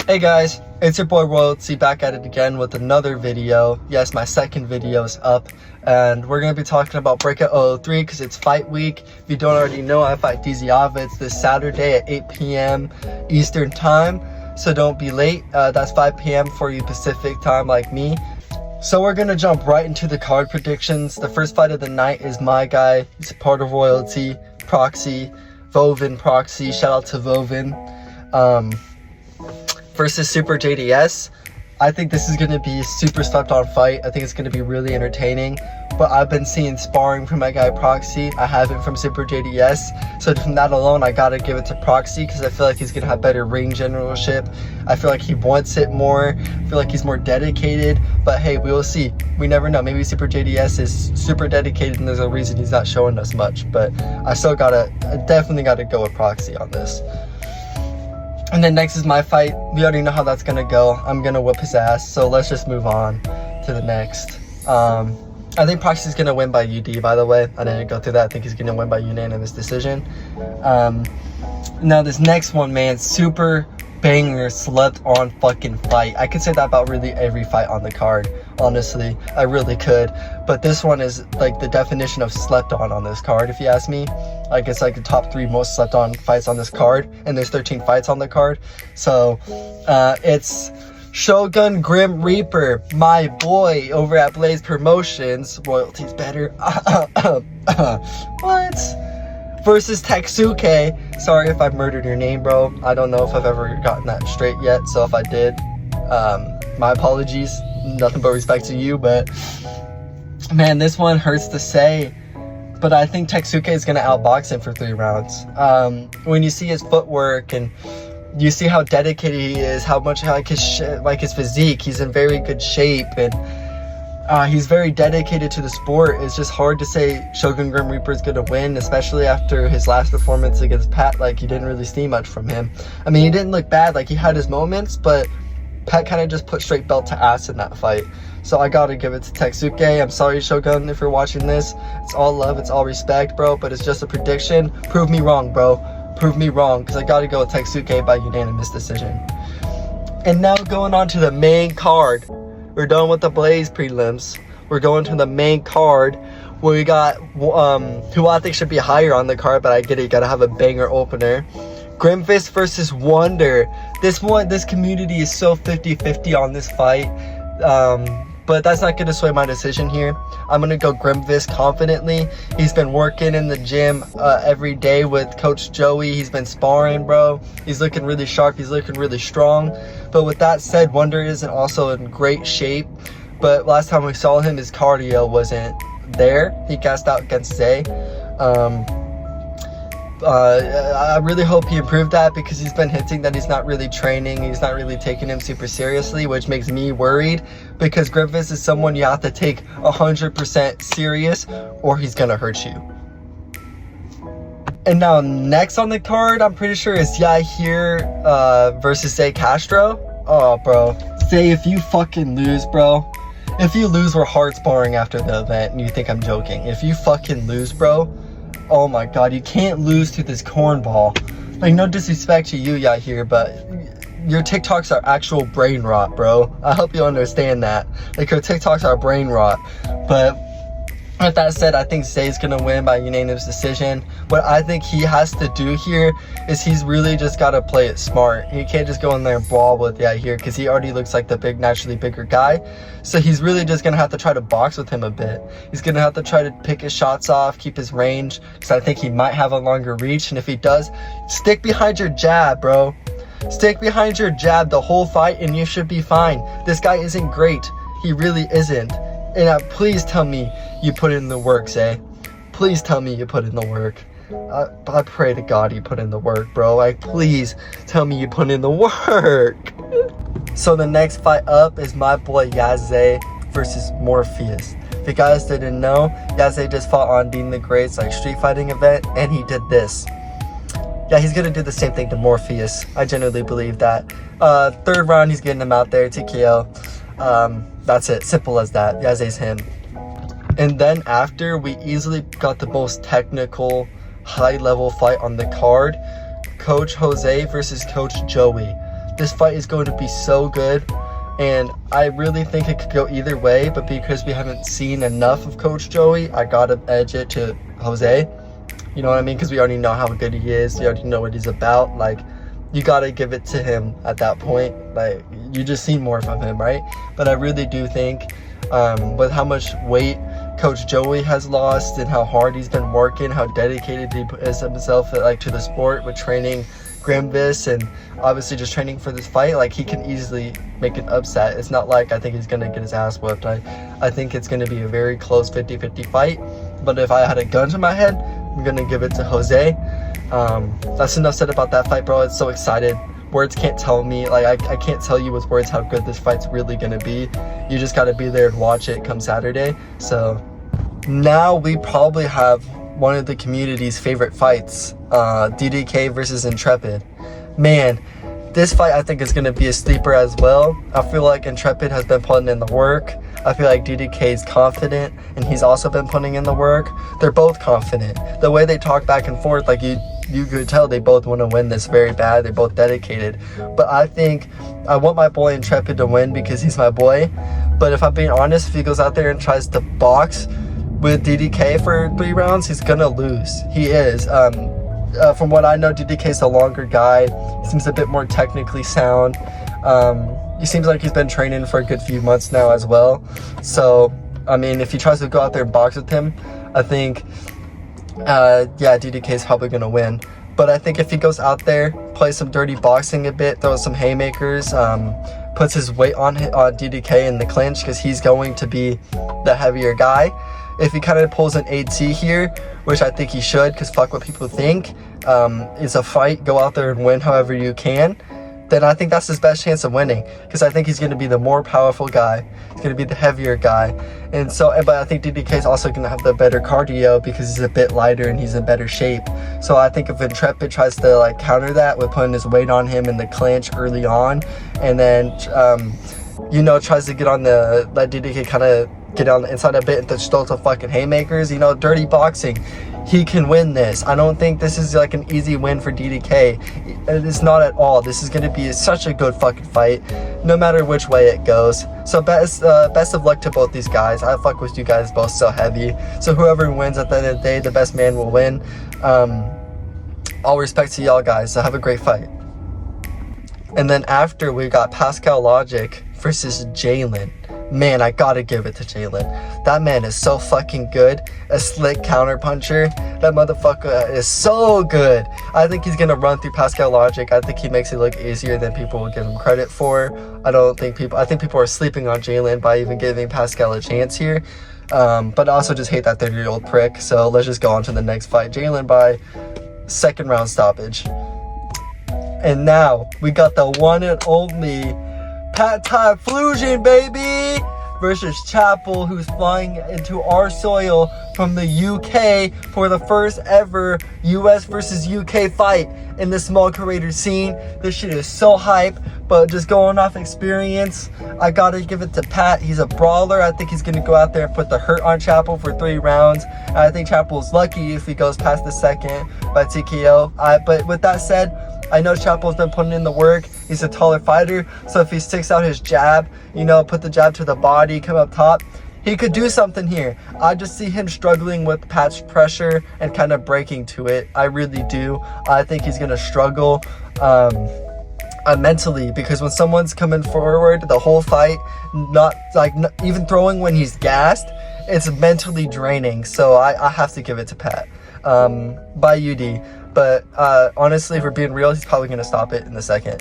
Hey guys, it's your boy Royalty back at it again with another video. Yes, my second video is up and we're going to be talking about Breakout003 because it's fight week. If you don't already know, I fight DZ Avitz this Saturday at 8 p.m. Eastern time, so don't be late. That's 5 p.m. for you Pacific time like me. So we're going to jump right into the card predictions. The first fight of the night is my guy. He's a part of Royalty, Proxy, Vovin Proxy. Shout out to Vovin. Versus Super JDS. I think this is going to be a super slept on fight. I think it's going to be really entertaining. But I've been seeing sparring from my guy Proxy. I haven't from Super JDS. So from that alone, I got to give it to Proxy because I feel like he's going to have better ring generalship. I feel like he wants it more. I feel like he's more dedicated. But hey, we will see. We never know. Maybe Super JDS is super dedicated and there's a reason he's not showing us much. But I definitely got to go with Proxy on this. And then next is my fight. We already know how that's going to go. I'm going to whip his ass. So let's just move on to the next. I think Proxy's going to win by UD, by the way. I didn't go through that. I think he's going to win by unanimous decision. Now this next one, man, super banger, slept on fucking fight. I could say that about really every fight on the card. Honestly, I really could. But this one is like the definition of slept on this card, if you ask me. Like it's like the top 3 most slept on fights on this card, and there's 13 fights on the card. So it's Shogun Grim Reaper, my boy over at Blaze Promotions. Royalty's better. What? Versus Tetsuke. Sorry if I murdered your name, bro. I don't know if I've ever gotten that straight yet. So if I did, my apologies. Nothing but respect to you. But man, this one hurts to say. But I think Tetsuke is going to outbox him for 3 rounds. When you see his footwork and you see how dedicated he is, how much like his physique, he's in very good shape, and he's very dedicated to the sport. It's just hard to say Shogun Grim Reaper is going to win, especially after his last performance against Pat. Like, you didn't really see much from him. I mean, he didn't look bad. Like, he had his moments, but Pat kind of just put straight belt to ass in that fight. So I gotta give it to Tetsuke. I'm sorry, Shogun, if you're watching this. It's all love, it's all respect, bro, but it's just a prediction. Prove me wrong, bro. Prove me wrong, because I gotta go with Tetsuke by unanimous decision. And now going on to the main card. We're done with the Blaze prelims. We're going to the main card where we got who I think should be higher on the card, but I get it, you gotta have a banger opener. Griffis versus Wonder. This community is so 50-50 on this fight. But that's not going to sway my decision here. I'm going to go Griffis confidently. He's been working in the gym every day with Coach Joey. He's been sparring, bro. He's looking really sharp. He's looking really strong. But with that said, Wonder isn't also in great shape. But last time we saw him, his cardio wasn't there. He gassed out against Zay. I really hope he improved that because he's been hinting that he's not really training. He's not really taking him super seriously, which makes me worried because Griffis is someone you have to take 100% serious or he's gonna hurt you. And now next on the card, I'm pretty sure is Yair versus Zay Castro. Oh, bro. Zay, if you fucking lose, bro. If you lose, we're hard sparring after the event and you think I'm joking. If you fucking lose, bro. Oh my god, you can't lose to this cornball. Like, no disrespect to you, Yair, but your TikToks are actual brain rot, bro. I hope you understand that. Like, your TikToks are brain rot. But with that said, I think Zay's gonna win by unanimous decision. What I think he has to do here is he's really just gotta play it smart. He can't just go in there and brawl with Yair because he already looks like the naturally bigger guy. So he's really just gonna have to try to box with him a bit. He's gonna have to try to pick his shots off, keep his range, because I think he might have a longer reach. And if he does, stick behind your jab, bro. Stick behind your jab the whole fight and you should be fine. This guy isn't great. He really isn't. And please tell me you put in the work, Zay. Please tell me you put in the work. I pray to God you put in the work, bro. Like, please tell me you put in the work. So the next fight up is my boy Yaze versus Morpheus. If you guys didn't know, Yaze just fought on Dean the Great's like street fighting event, and he did this. Yeah, he's gonna do the same thing to Morpheus. I genuinely believe that. 3rd round, he's getting him out there, TKO. That's it, simple as that. Yaze's him. And then after, we easily got the most technical, high-level fight on the card. Coach Jose versus Coach Joey. This fight is going to be so good, and I really think it could go either way, but because we haven't seen enough of Coach Joey, I gotta edge it to Jose. You know what I mean? Because we already know how good he is. We already know what he's about. Like, you gotta give it to him at that point. Like, you just seen more from him, right? But I really do think with how much weight Coach Joey has lost and how hard he's been working, how dedicated he is himself like to the sport with training Griffis and obviously just training for this fight, like, he can easily make an upset. It's not like I think he's gonna get his ass whipped. I think it's gonna be a very close 50-50 fight, but if I had a gun to my head, I'm gonna give it to Jose. That's enough said about that fight, bro. It's so excited. Words can't tell me, like, I can't tell you with words how good this fight's really gonna be. You just gotta be there and watch it come Saturday. So now we probably have one of the community's favorite fights, DDK versus Intrepid. Man, this fight I think is going to be a sleeper as well. I feel like Intrepid has been putting in the work. I feel like DDK is confident, and he's also been putting in the work. They're both confident. The way they talk back and forth, like, you could tell they both want to win this very bad. They're both dedicated. But I think I want my boy Intrepid to win because he's my boy. But if I'm being honest, if he goes out there and tries to box with DDK for 3 rounds, he's gonna lose. He is. From what I know, DDK's a longer guy. He seems a bit more technically sound. He seems like he's been training for a good few months now as well. So, I mean, if he tries to go out there and box with him, I think, yeah, DDK's probably gonna win. But I think if he goes out there, plays some dirty boxing a bit, throws some haymakers, puts his weight on DDK in the clinch, because he's going to be the heavier guy. If he kind of pulls an AT here, which I think he should, because fuck what people think, it's a fight, go out there and win however you can, then I think that's his best chance of winning, because I think he's going to be the more powerful guy. He's going to be the heavier guy. And so, but I think DDK is also going to have the better cardio because he's a bit lighter and he's in better shape. So I think if Intrepid tries to like counter that with putting his weight on him in the clinch early on, and then you know, tries to get on the, let DDK kind of get on the inside a bit and just throw some fucking haymakers, you know, dirty boxing, he can win this. I don't think this is like an easy win for DDK. It's not at all. This is going to be such a good fucking fight, no matter which way it goes. So best of luck to both these guys. I fuck with you guys both so heavy. So whoever wins at the end of the day, the best man will win. All respect to y'all guys. So have a great fight. And then after, we got Pascal Logic versus Jaylen. Man, I gotta give it to Jaylen. That man is so fucking good. A slick counter puncher. That motherfucker is so good. I think he's gonna run through Pascal Logic. I think he makes it look easier than people will give him credit for. I think people are sleeping on Jaylen by even giving Pascal a chance here. But I also just hate that 30-year-old prick. So let's just go on to the next fight. Jaylen by 2nd round stoppage. And now we got the one and only Pat Fusion, baby, versus Chapel, who's flying into our soil from the UK for the first ever US versus UK fight in the small creator scene. This shit is so hype, but just going off experience, I gotta give it to Pat. He's a brawler. I think he's gonna go out there and put the hurt on Chapel for 3 rounds. I think Chapel's lucky if he goes past the 2nd by TKO. But with that said, I know Chapel's been putting in the work. He's a taller fighter, so if he sticks out his jab, you know, put the jab to the body, come up top, he could do something here. I just see him struggling with Pat's pressure and kind of breaking to it. I really do. I think he's gonna struggle mentally, because when someone's coming forward the whole fight, not even throwing when he's gassed, it's mentally draining. So I have to give it to Pat by UD. But honestly, if we're being real, he's probably going to stop it in the 2nd.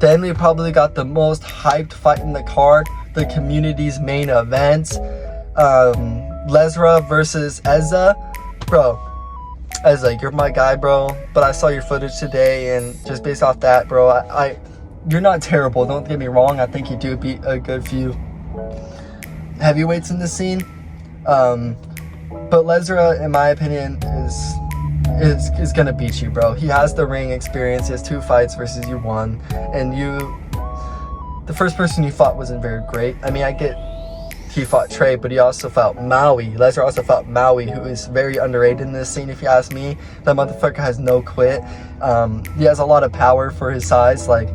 Then we probably got the most hyped fight in the card, the community's main event. Lesnar versus vseza. Bro, vseza, you're my guy, bro. But I saw your footage today, and just based off that, bro, you're not terrible. Don't get me wrong. I think you do beat a good few heavyweights in the scene. But Lesnar, in my opinion, is gonna beat you, bro. He has the ring experience. He has 2 fights versus you 1, and the first person you fought wasn't very great. I mean, I get he fought Trey, but he also fought Maui. Lesnar also fought Maui, who is very underrated in this scene, if you ask me. That motherfucker has no quit. He has a lot of power for his size. Like,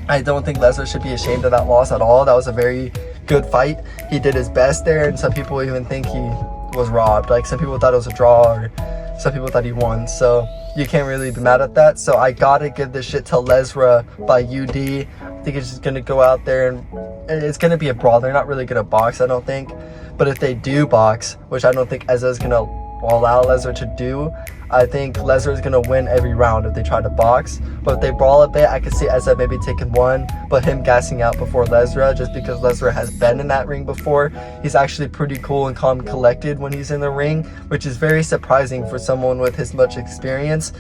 I don't think Lesnar should be ashamed of that loss at all. That was a very good fight. He did his best there, and some people even think he was robbed. Like, some people thought it was a draw, or some people thought he won. So you can't really be mad at that. So I gotta give this shit to Lesnar by UD. I think it's just gonna go out there and it's gonna be a brawl. They're not really gonna box, I don't think. But if they do box, which I don't think Ezza is gonna allow Lesnar to do, I think Lesnar is going to win every round if they try to box. But if they brawl a bit, I could see Ezza maybe taking one, but him gassing out before Lesnar, just because Lesnar has been in that ring before. He's actually pretty cool and calm and collected when he's in the ring, which is very surprising for someone with his much experience.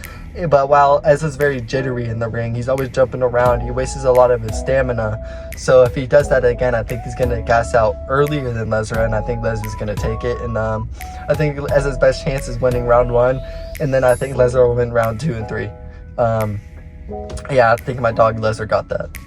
But while Ezza's very jittery in the ring, he's always jumping around, he wastes a lot of his stamina. So if he does that again, I think he's going to gas out earlier than Lesnar, and I think Lesnar's going to take it. And I think Ezza's best chance is winning round 1, and then I think Lesnar will win round 2 and 3. Yeah, I think my dog Lesnar got that.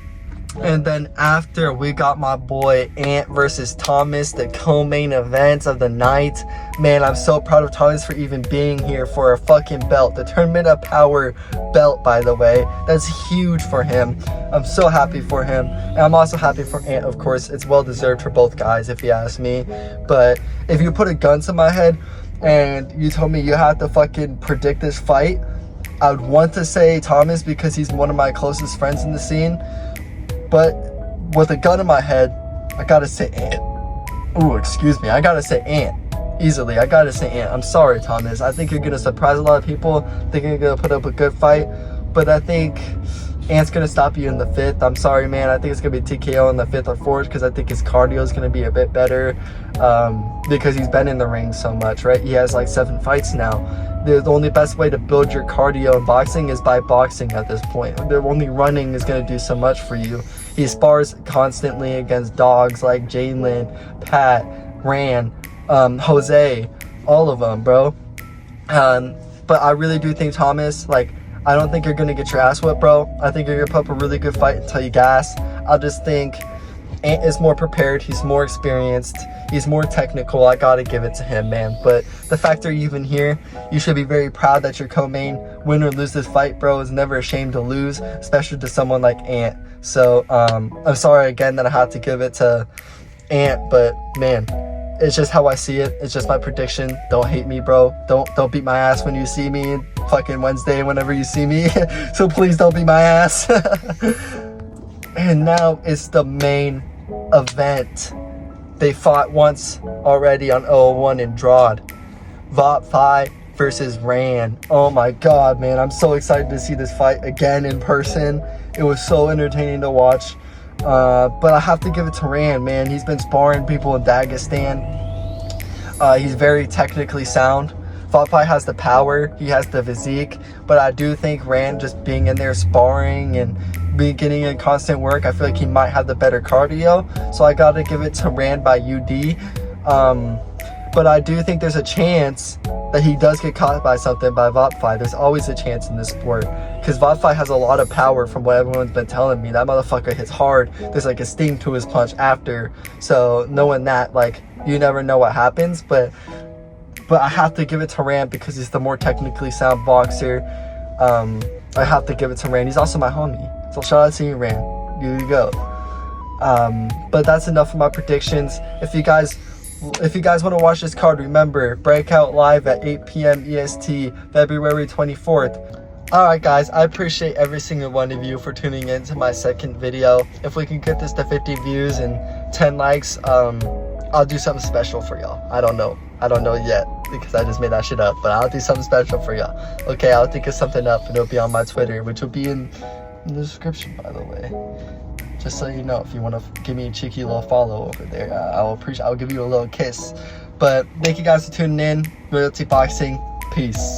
And then after, we got my boy Ant versus Thomas, the co-main event of the night. Man, I'm so proud of Thomas for even being here for a fucking belt. The Tournament of Power belt, by the way. That's huge for him. I'm so happy for him. And I'm also happy for Ant, of course. It's well deserved for both guys, if you ask me. But if you put a gun to my head and you told me you had to fucking predict this fight, I would want to say Thomas because he's one of my closest friends in the scene. But with a gun in my head, I gotta say Ant. Ooh, excuse me. I gotta say Ant. Easily. I gotta say Ant. I'm sorry, Thomas. I think you're gonna surprise a lot of people. I think you're gonna put up a good fight. But I think Ant's gonna stop you in the 5th. I'm sorry, man. I think it's gonna be TKO in the 5th or 4th because I think his cardio is gonna be a bit better. Because he's been in the ring so much, right? He has like 7 fights now. The only best way to build your cardio in boxing is by boxing at this point. The only running is going to do so much for you. He spars constantly against dogs like Jaylen, Pat, Ran, Jose, all of them, bro. But I really do think Thomas, like, I don't think you're going to get your ass whipped, bro. I think you're going to put up a really good fight until you gas. I just think Ant is more prepared. He's more experienced. He's more technical. I gotta give it to him, man. But the fact that you're even here, you should be very proud that your co-main, win or lose this fight, bro, is never ashamed to lose, especially to someone like Ant. So I'm sorry again that I had to give it to Ant, but man, it's just how I see it. It's just my prediction. Don't hate me, bro. Don't beat my ass when you see me fucking Wednesday whenever you see me. So please don't beat my ass. And now it's the main event. They fought once already on 001 in Drawd. Vopi versus Ran. Oh my god, man. I'm so excited to see this fight again in person. It was so entertaining to watch. But I have to give it to Ran, man. He's been sparring people in Dagestan. He's very technically sound. Vopi has the power. He has the physique. But I do think Ran just being in there sparring and getting in constant work, I feel like he might have the better cardio. So I gotta give it to Ran by UD. But I do think there's a chance that he does get caught by something by Vopi. There's always a chance in this sport. Because Vopi has a lot of power from what everyone's been telling me. That motherfucker hits hard. There's like a sting to his punch after. So knowing that, like, you never know what happens. But I have to give it to Ran because he's the more technically sound boxer. I have to give it to Ran. He's also my homie. So shout out to you, Ran. Here you go. But that's enough of my predictions. If you guys want to watch this card, remember, Breakout live at 8 p.m. EST, February 24th. Alright guys, I appreciate every single one of you for tuning in to my second video. If we can get this to 50 views and 10 likes, I'll do something special for y'all. I don't know yet because I just made that shit up, but I'll do something special for y'all. Okay, I'll think of something up and it'll be on my Twitter, which will be in the description, by the way. Just so you know, if you want to give me a cheeky little follow over there, I'll give you a little kiss. But thank you guys for tuning in. Royalty Boxing. Peace.